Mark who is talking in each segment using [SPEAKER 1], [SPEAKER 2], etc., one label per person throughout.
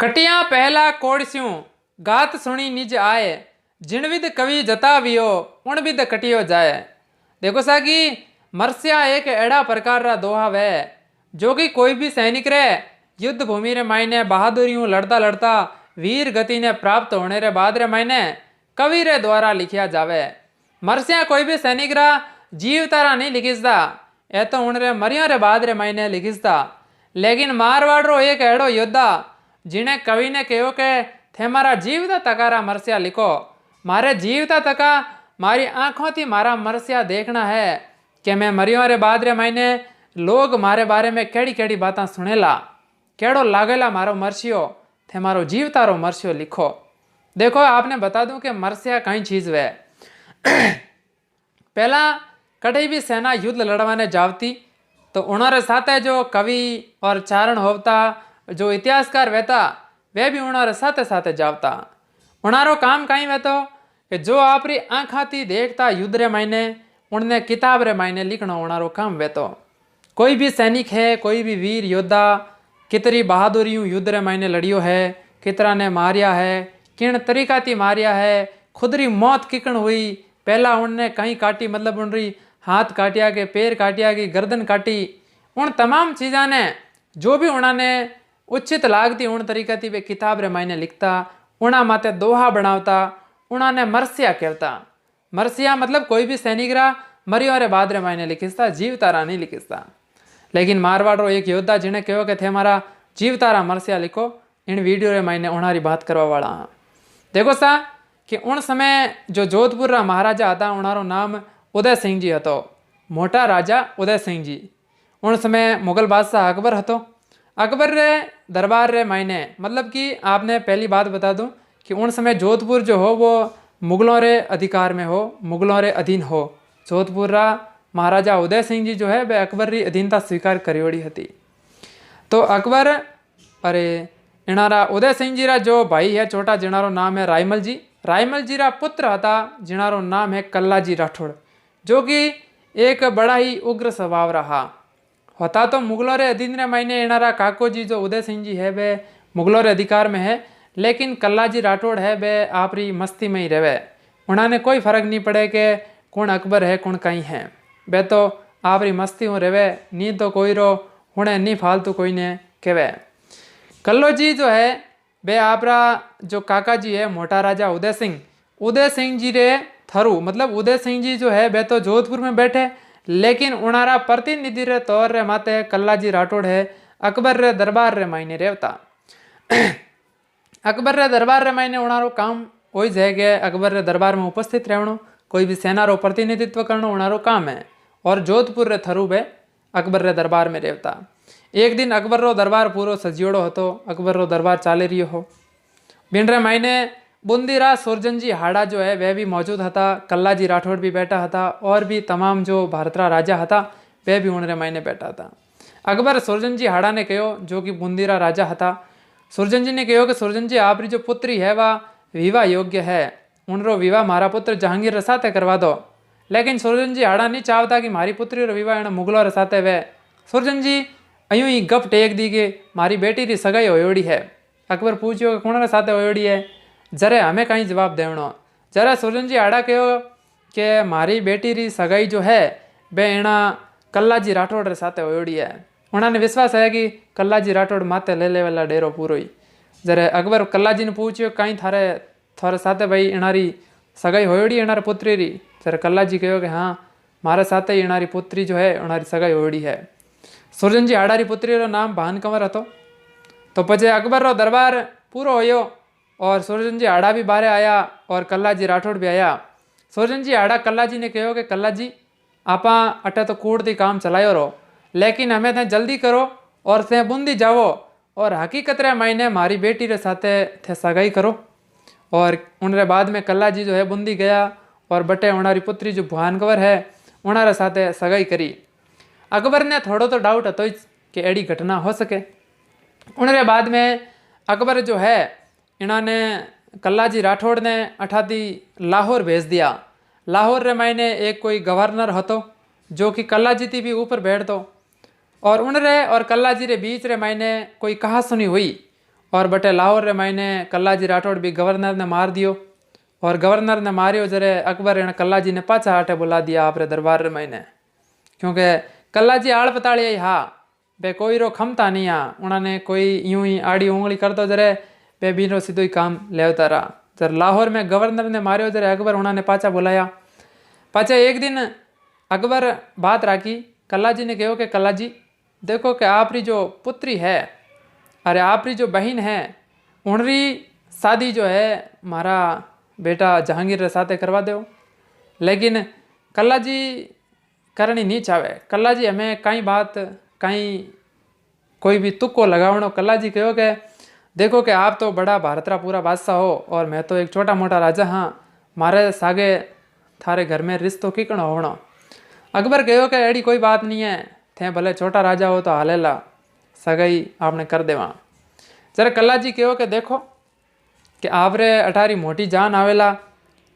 [SPEAKER 1] कटिया पहला कोड़स्यूं गात सुनी निज आए, जिणविद कवि जतावियो उणविद कटियो जाए। देखो सा कि मरस्या एक एड़ा प्रकार रा दोहा है जो कि कोई भी सैनिक रे युद्ध भूमि रे मायने बहादुरियों लड़ता लड़ता वीर गति ने प्राप्त होने रे बाद रे मायने कवि रे द्वारा लिखिया जावे। मरस्या कोई भी सैनिक रा जीव तारा नहीं लिखिसता, ए तो उन रे मरिया रे बाद रे मायने लिखिसता। लेकिन मारवाड़ रो एक एड़ो योद्धा जिन्हें कवि ने कहो के थे मारा जीवता तकारा मरस्या लिखो, मारे जीवता तका मारी आंखों थी मारा मरस्या देखना है कि मैं मरियो रे बाद रे मायने लोग मारे बारे में केड़ी केड़ी बातें सुनेला, केड़ो लागेला मारो मरसियो, थे मारो जीवतारो मरसियो लिखो। देखो आपने बता दूं कि मरस्या कई चीज वे पहला कड़ी भी सेना युद्ध लड़वाने जावती तो उन्होंने साथे जो कवि और चारण होता, जो इतिहासकार वहता वे भी उन्होंने साथे साथे जावता। उनारो काम कहीं वहतो कि जो आपरी आँखा थी देखता युद्ध रे मायने उनने किताब रे मायने लिखना उनारो काम वहतो। कोई भी सैनिक है, कोई भी वीर योद्धा कितरी बहादुरियों युद्ध रे मायने लड़ियो है, कितरा ने मारिया है, किन तरीका थी मारिया है, खुदरी मौत किकन हुई, पहला उनने कहीं काटी मतलब उनरी हाथ काटिया के, पैर काटिया की, गर्दन काटी, उन तमाम चीज़ा ने जो भी उन्होंने उचित लागती उन तरीका थी वे किताब रे मायने लिखता, उना माते दोहा बनावता, उन्होंने मरस्या कहता। मरस्या मतलब कोई भी सैनिक रा मरियो रे बाद रे मायने लिखिसता, जीव तारा नहीं लिखिसता। लेकिन मारवाड़ रो एक योद्धा जिन्हें कहो कि थे हमारा जीव तारा मरस्या लिखो, इन वीडियो रे मायने उनारी बात करवा वाला हाँ। देखो सा कि उन समय जो जोधपुर रा महाराजा था उनारो नाम उदय सिंह जी हतो, मोटा राजा उदय सिंह जी। उन समय मुगल बादशाह अकबर हतो। अकबर रे दरबार रे मायने मतलब कि आपने पहली बात बता दूं कि उन समय जोधपुर जो हो वो मुगलों रे अधिकार में हो, मुगलों रे अधीन हो। जोधपुर रा महाराजा उदय सिंह जी जो है वह अकबर री अधीनता स्वीकार करी हती। तो अकबर अरे इनारा उदय सिंह जी रा जो भाई है छोटा जिनारो नाम है रायमल जी, रायमल जी रा पुत्र हता जिनारो नाम है कल्लाजी राठौड़, जो कि एक बड़ा ही उग्र स्वभाव रहा होता। तो मुगलों रे अधीन रे मायने इनारा काको जी जो उदय सिंह जी है वे मुगलों रे अधिकार में है, लेकिन कल्लाजी राठौड़ है वे आपरी मस्ती में ही रहे। उन्होंने कोई फर्क नहीं पड़े कि कौन अकबर है कौन कहीं है, वे तो आपरी मस्ती में रहे, नी तो कोई रो हुणे नी फालतू कोई ने कहवे। कल्लो जी जो है वे आपरा जो काका जी है मोटा राजा उदय सिंह जी रे थरू मतलब उदय सिंह जी जो है वे तो जोधपुर में बैठे, लेकिन उनारा प्रतिनिधि रे तौर रे माते कल्लाजी राठौड़ है अकबर रे दरबार रे मायने रेवता। अकबर रे दरबार रे मायने उनारो काम वही है कि अकबर रे दरबार में उपस्थित रहनो, कोई भी सेना रो प्रतिनिधित्व करनो उनारो काम है। और जोधपुर रे थरू बे अकबर रे दरबार में रेवता। एक दिन अकबर रो दरबार पूरो सजियोड़ो हतो, अकबर रो दरबार चाले रियो हो। बिन रे मायने बुंदीरा सुरजन जी हाड़ा जो है वह भी मौजूद हता, कल्लाजी राठौड़ भी बैठा हता और भी तमाम जो भारतरा राजा हता वह भी उन रे मायने बैठा था। अकबर सुरजन जी हाड़ा ने कहो जो कि बुंदीरा राजा हता, सुरजन जी ने कहो कि सुरजन जी आपरी जो पुत्री है वह विवाह योग्य है, उनरो विवाह मारा पुत्र जहांगीर रे साथे करवा दो। लेकिन सुरजन जी हाड़ा नहीं चाहता कि मारी पुत्री रो विवाह एने मुगलों रे साथे वे। सुरजन जी अयूं ही गप टेक दी कि मारी बेटी री सगाई होयोड़ी है। अकबर पूछियो कि कौन रे साथे होयोड़ी है, जरे हमें कहीं जवाब देवनो। जरा सुरजन जी हाड़ा कहो कि मारी बेटी री सगाई जो है वे एना कल्लाजी राठौड़ रे साथे होयोड़ी है। उन्होंने विश्वास है कि कल्लाजी राठौड़ माते ले ले वाला डेरो पूरो ही। जरे अकबर कल्लाजी ने पूछियो कहीं थारे साथे भाई इनारी सगाई होयोड़ी इनारी पुत्री री। जरे कल्लाजी कहो कि हाँ मारे साथे ही इनारी पुत्री जो है इनारी सगाई होयोड़ी है। सुरजन जी हाड़ा री पुत्री रो नाम भानकंवर हतो। तो पछे अकबर रो दरबार पूरो होयो और सुरजन जी हाड़ा भी बाहर आया और कल्लाजी राठौड़ भी आया। सुरजन जी हाड़ा कल्लाजी ने कहो कि कल्लाजी आपा अटे तो कूड़ दी काम चलायो रो, लेकिन हमें थे जल्दी करो और थे बूंदी जाओ और हकीकत रे मायने मारी बेटी रे साथे थे सगाई करो। और उन रे बाद में कल्लाजी जो है बूंदी गया और बटे उनारी पुत्री जो भानकंवर है उनारे साथे सगाई करी। अकबर ने थोड़ो तो डाउट हतो कि एड़ी घटना हो सके। उन रे बाद में अकबर जो है इन्होंने कल्लाजी राठौड़ ने अठाती लाहौर भेज दिया। लाहौर रे मायने एक कोई गवर्नर हतो जो कि कल्लाजी थी भी ऊपर बैठ दो और उन रे और कल्लाजी रे बीच रे मायने कोई कहा सुनी हुई और बटे लाहौर रे मायने कल्लाजी राठौड़ भी गवर्नर ने मार दियो। और गवर्नर ने मारियो जरे अकबर ने कल्लाजी ने पाछा हाटे बुला दिया आप रे दरबार रे मायने, क्योंकि कल्लाजी आड़ पताड़ी हाँ बे कोई रो खमता नहीं आ, उन्होंने कोई यूं ही आड़ी उंगली कर दो जरे बे बीनो सीधो ही काम लेवता रहा। जर लाहौर में गवर्नर ने मारियो जरे अकबर उन्होंने पाछा बुलाया। पाछा एक दिन अकबर बात राखी, कल्लाजी ने कहो कि कल्लाजी देखो कि आपरी जो पुत्री है अरे आपरी जो बहन है उनरी शादी जो है मारा बेटा जहांगीर रे साथे करवा दो। लेकिन कल्लाजी करनी नहीं चाहे। कल्लाजी हमें कई बात कहीं कोई भी तुक्को लगावनो। कल्लाजी कहो कि देखो कि आप तो बड़ा भारत रा पूरा बादशाह हो और मैं तो एक छोटा मोटा राजा हाँ, मारे सागे थारे घर में रिश्तो किकणो होना। अकबर कहो कि एड़ी कोई बात नहीं है, थे भले छोटा राजा हो तो हालेला सगाई आपने कर देवा। जरा कल्लाजी कहो कि देखो कि आप रे अठारी मोटी जान आवेला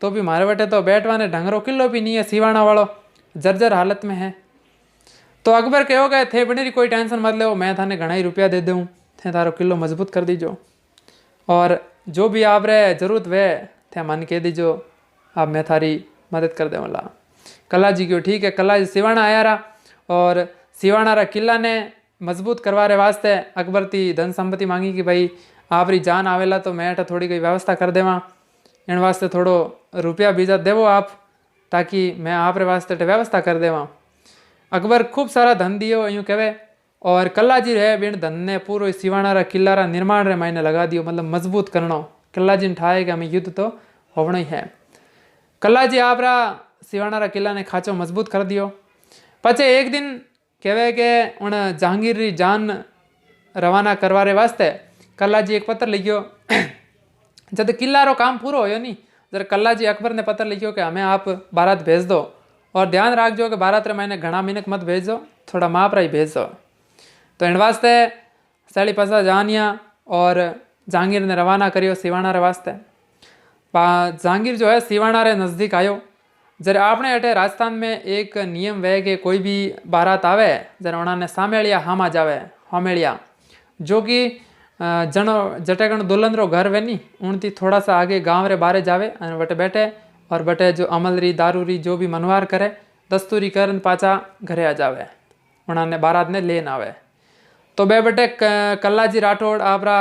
[SPEAKER 1] तो भी मारे बटे तो बैठवाने ढंगरो किलो भी नहीं है, सीवाना वालों जर्जर हालत में है। तो अकबर कहो कि थे बड़ी कोई टेंशन मत लो, मैं थाने घना ही रुपया दे दूँ, थे तारो किलो मजबूत कर दीजो और जो भी आप रे जरूरत वे थे मन कह दीजो, अब मैं थारी मदद कर देवला। कल्लाजी क्यों ठीक है। कल्लाजी सिवाना आया रहा और सिवाना रा किला ने मजबूत करवा रे वास्ते अकबर ती धन संपत्ति मांगी कि भाई आप री जान आवेला तो मैं अठा थोड़ी कोई व्यवस्था कर देवा, इन वास्ते थोड़ो रुपया बीजा देवो आप ताकि मैं आप रे वास्ते व्यवस्था कर देवा। अकबर खूब सारा धन दियो यूँ कहे और कल्लाजी रहे बिन धन ने पूरो सिवाना रा किला रा निर्माण रे मायने लगा दियो, मतलब मजबूत करनो। कल्लाजी ने ठाए कि हमें युद्ध तो होवना ही है। कल्लाजी आप रा सिवाना रा किला ने खाचो मजबूत कर दियो। पछे एक दिन कहे कि उन जहांगीर री जान रवाना करवा रे वास्ते कल्लाजी एक पत्र लिखियो। जब किला रो काम पूरो होयो नहीं जरा कल्लाजी अकबर ने पत्र लिखियो कि हमें आप बारात भेज दो और ध्यान रखजो कि बारात रे महीने घना मिनक मत भेजो, थोड़ा माप रही भेजो। तो इन वास्ते साड़ी पसा जानिया और जहांगीर ने रवाना करियो सिवाना रे वास्ते। जहांगीर जो है सिवाना रे नज़दीक आयो। जरा आपने अटे राजस्थान में एक नियम वे कि कोई भी बारात आवे जरा उन्होंने सामेलिया हामा जावे, हामेलिया जो कि जनो जटेगण दुल्हन रो घर वे नी उनती थोड़ा सा आगे गांव रे बारे जावे और बटे बैठे और बटे जो अमल री दारू री जो भी मनवार करे दस्तूरी करन पाचा घरे आ जावे, उन्होंने बारात ने लेन आवे। तो बे बटे कल्लाजी राठौड़ आपरा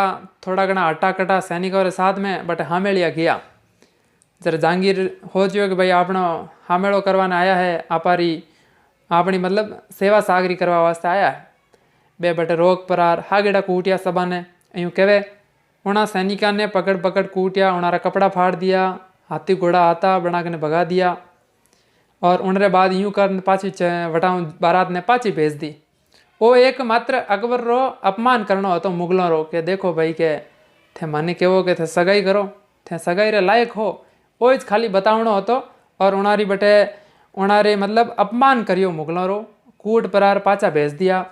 [SPEAKER 1] थोड़ा घना हट्टा कटा सैनिकों रे साथ में बटे हामेलिया गया। जरा जहांगीर हो जो कि भाई आपनो हामेड़ो करवाने आया है, आपारी अपनी मतलब सेवा सागरी करवा वास्ते आया है। बे बटे रोक परार हागेड़ा कूटिया सबा ने यूँ कहे उना सैनिका ने पकड़ पकड़ कूटिया, उनारा कपड़ा फाड़ दिया, हाथी घोड़ा आता बना के भगा दिया और उनरे बाद यूँ कर पाची वटाऊँ बारात ने पाची भेज दी। वो एक मात्र अकबर रो अपमान करनो हतो मुगलों रो कि देखो भाई के थे माने केवो के थे सगाई करो, थे सगाई रे लायक हो, वो खाली बतावनो हतो और उनारी बटे उनारे मतलब अपमान करियो मुगलों रो, कूट परार पाचा भेज दिया।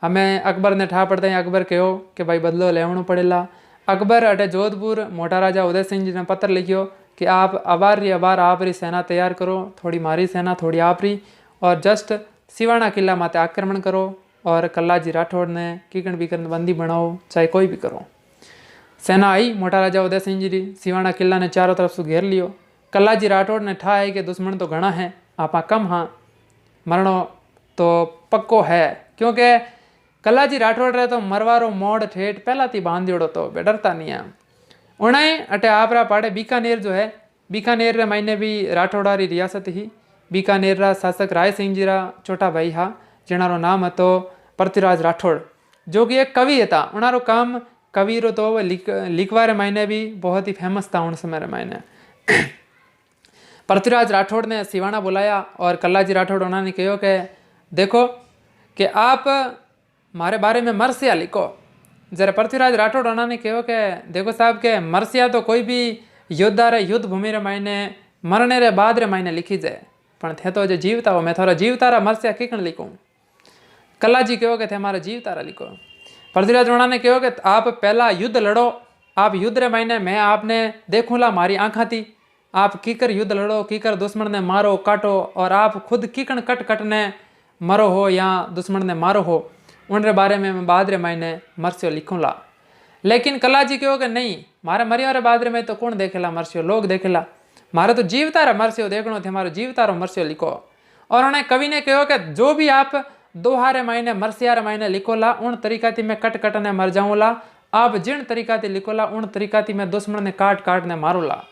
[SPEAKER 1] हमें अकबर ने ठा पड़ते हैं अकबर कहो कि भाई बदलो लेवनो पड़ेला। अकबर अटे जोधपुर मोटा राजा उदय सिंह जी ने पत्र लिखियो कि आप अबार री अबार आप री सेना तैयार करो, थोड़ी मारी सेना थोड़ी आप री, और जस्ट सिवाना किला माते आक्रमण करो और कल्लाजी राठौड़ ने किकन बिकन बंदी बनाओ, चाहे कोई भी करो। सेना आई, मोटा राजा उदय सिंह जी री सिवाना किला ने चारों तरफ से घेर लियो। कल्लाजी राठौड़ ने ठा है कि दुश्मन तो घना है, आपा कम हाँ, मरणो तो पक्को है, क्योंकि कल्लाजी राठौड़ रहे तो मरवारो मोड़ ठेठ पहला थी बांध दियोड़ो तो डरता नहीं है। उन्हें अटे आपरा पाड़े बीकानेर जो है, बीकानेर रे मायने भी राठौड़ा री रियासत ही। बीकानेर रा शासक राय सिंह जी रा छोटा भाई हा जेनारो नाम हतो पृथ्वीराज राठौड़, जो कि एक कवि था। उनारो काम कवि रो तो लिखवा रे मायने भी बहुत ही फेमस था उन समय रे मायने। पृथ्वीराज राठौड़ ने सिवाना बुलाया और कल्लाजी राठौड़ उन्होंने कहो कि देखो कि आप मारे बारे में मरसिया लिखो। जरा पृथ्वीराज राठौड़ उन्होंने कहो कि देखो साहब के मरसिया तो कोई भी योद्धा रे युद्ध भूमि रे मायने मरने रे बाद रे मायने लिखी जाए, पण थे तो जो जीवता हो मैं थोड़ा जीवतारा मरसिया किकन लिखूँ। कल्लाजी कहो कि थे हमारा जीवतारा लिखो। पृथ्वीराज उन्होंने कहो कि आप पहला युद्ध लड़ो, आप युद्ध रे मायने मैं आपने देखूँला मारी आँखा थी, आप कीकर युद्ध लड़ो, कीकर दुश्मन ने मारो काटो और आप खुद कीकन कट कट ने मरो हो या दुश्मन ने मारो हो, उन रे बारे में मैं बाद रे मायने मरसियो लिखूँला। लेकिन कल्ला जी कहो कि नहीं, मारे मरियो रे बाद में तो कौन देखेला मरस्यो, लोग देखेला, मारे तो जीवता रे मरस्यो देखनो थे, मारो जीवता रो मरस्यो लिखो। और उन्हें कवि ने कहो कि जो भी आप दोहा रे मायने मरसिया रे मायने लिखोला उन तरीका थी मैं कट कट ने मर जाऊंला, आप जिन तरीका थी लिखोला उन तरीका थी मैं दुश्मन ने काट काट ने मारूला।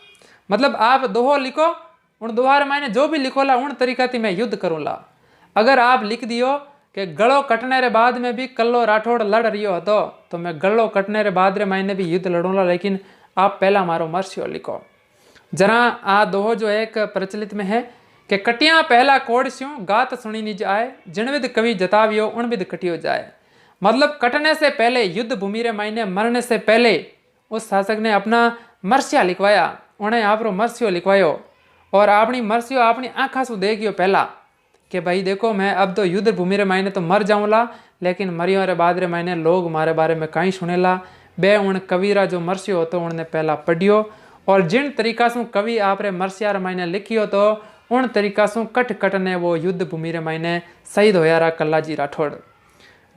[SPEAKER 1] मतलब आप दोहो लिखो, उन दोहा रे मायने जो भी लिखोला उन तरीका थी मैं युद्ध करूंला। अगर आप लिख दियो कि गलो कटने रे बाद में भी कल्लो राठौड़ लड़ रियो हतो, तो मैं गलो कटने रे बाद रे मायने भी युद्ध लड़ूंला, लेकिन आप पहला मारो मरस्यो लिखो। जरा आ दोहो जो एक प्रचलित में है कि कटिया पहला कोड़स्यूं गात सुनी निज आए, जिणविद कवि जतावियो उणविद कटियो जाए। मतलब कटने से पहले, युद्ध भूमि रे मायने मरने से पहले उस शासक ने अपना मरस्या लिखवाया, उन्हें आप मरस्यो लिखवायो और अपनी मरस्यो अपनी आँखा से देखियो पहला कि भाई देखो मैं अब तो युद्ध भूमि रे मायने तो मर जाऊँला, लेकिन मरियो रे बाद रे मायने लोग मारे बारे में कहीं सुनेला। बे उन कविरा जो मरस्यो होतो उन्हें पहला पढ़ियो और जिन तरीका से कवि आप रे मरस्या रे मायने लिखियो तो उन तरीका से कट कट ने वो युद्ध भूमि रे मायने शहीद होया रा कल्ला जी राठौड़।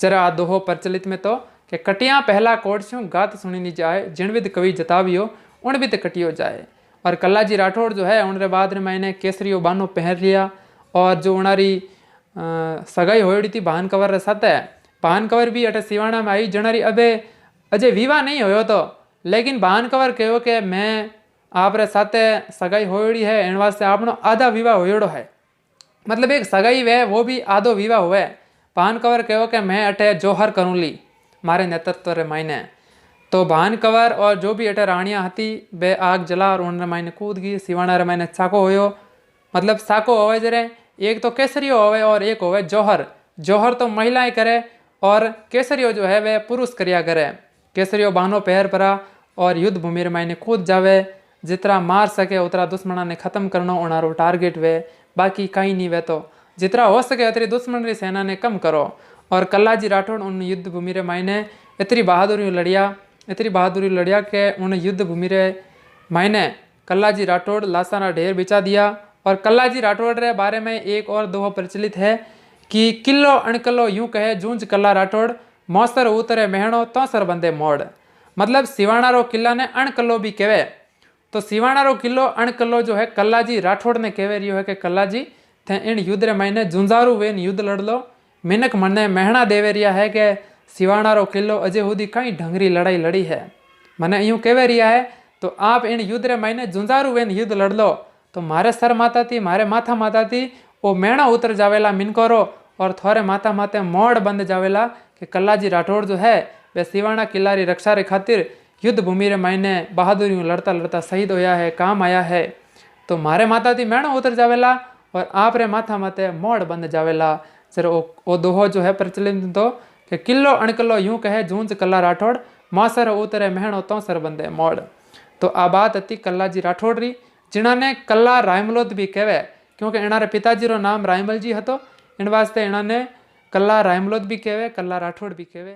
[SPEAKER 1] जरा आ दोहो प्रचलित में तो कि कटिया पहला कोड़स्यूं गात सुनी नी जाए, जिणविद कवि जतावियो उणविद कटियो जाए। और कल्ला जी राठौड़ जो है उनरे बाद रे मायने केसरियो बानो पहन लिया और जो उनारी सगाई होड़ी थी भान कंवर रे साथे, भान कंवर भी अटे सिवाणा में आई, जनारी अबे अजय विवाह नहीं होयो तो, लेकिन भान कंवर कहो कि मैं आप रे साथे सगाई होड़ी है, इन वास्ते आपनो आधा विवाह होयोड़ो है। मतलब एक सगाई वे वो भी आधो विवाह हुए। भान कंवर कहो कि मैं अटे जोहर करूँ ली मारे नेतृत्व रे मायने। तो भान कंवर और जो भी अटे राणियाँ हती बे आग जला और उन मायने कूद गई। सिवाणा रे मायने साको होयो, मतलब साको होवे जरे एक तो केसरियो होवे और एक होवे जोहर। जोहर तो महिलाएं करे और केसरियो जो है वह पुरुष करिया करे। केसरियो बानो पैर परा और युद्ध भूमि रे मायने कूद जावे, जितना मार सके उतना दुश्मना ने खत्म करना उनारो टारगेट वे, बाकी कहीं नहीं वे। तो जितना हो सके उतरी दुश्मन री सेना ने कम करो। और कल्ला जी राठौड़ उन युद्ध भूमि रे मायने इतनी बहादुरी लड़िया कि उन युद्ध भूमि रे मायने कल्ला जी राठौड़ लाशा ना ढेर बिछा दिया। और कल्ला जी राठौड़ रे बारे में एक और दोहो प्रचलित है कि किलो अणकल्लो यूं कहे जूंज कल्ला राठौड़, मौसर उतरे मेहणो तो सर बंदे मोड़। मतलब सिवाणा रो किला ने अणकल्लो भी कहे, तो सिवाणा रो किलो अणकल्लो जो है कल्ला जी राठौड़ ने कहे रियो है कि कल्ला जी थे इन युद्ध रे मायने झुंझारू वेन युद्ध लड़ लो। मिनक मने मेहणा देवे रिया है कि सिवाणा रो किलो अजय हुदी कई ढंगरी लड़ाई लड़ी है, मने यूं कहे रिया है। तो आप इन युद्ध रे मायने झुंझारू वेन युद्ध लड़ लो, तो मारे सर माता थी मारे माथा माता थी वो मेणा उतर जावेला मिनकोरो और थोड़े माथा माथे मोड़ बंद जावेला कि कल्ला जी राठौड़ जो है वे सिवाणा किला री रक्षा रे खातिर युद्ध भूमि रे मायने बहादुरी लड़ता लड़ता शहीद होया है, काम आया है। तो मारे माता थी मेणो उतर जावेला और आप रे माथा माथे मोड़ बंद जावेला। सर वो दोहो जो है प्रचलित तो कि किलो अणकल्लो यूं कहे जूंज कल्ला राठौड़, मौसर उतरे मेहणो तो सर बंदे मोड़। तो आ बात थी कल्ला जी राठौड़ री, जिन्होंने कल्ला रायमलोद भी कहे, क्योंकि इनारे पिताजी रो नाम रायमल जी हतो, इन वास्ते इन्होंने कल्ला रायमलोद भी कहे, कल्ला राठौड़ भी कहे।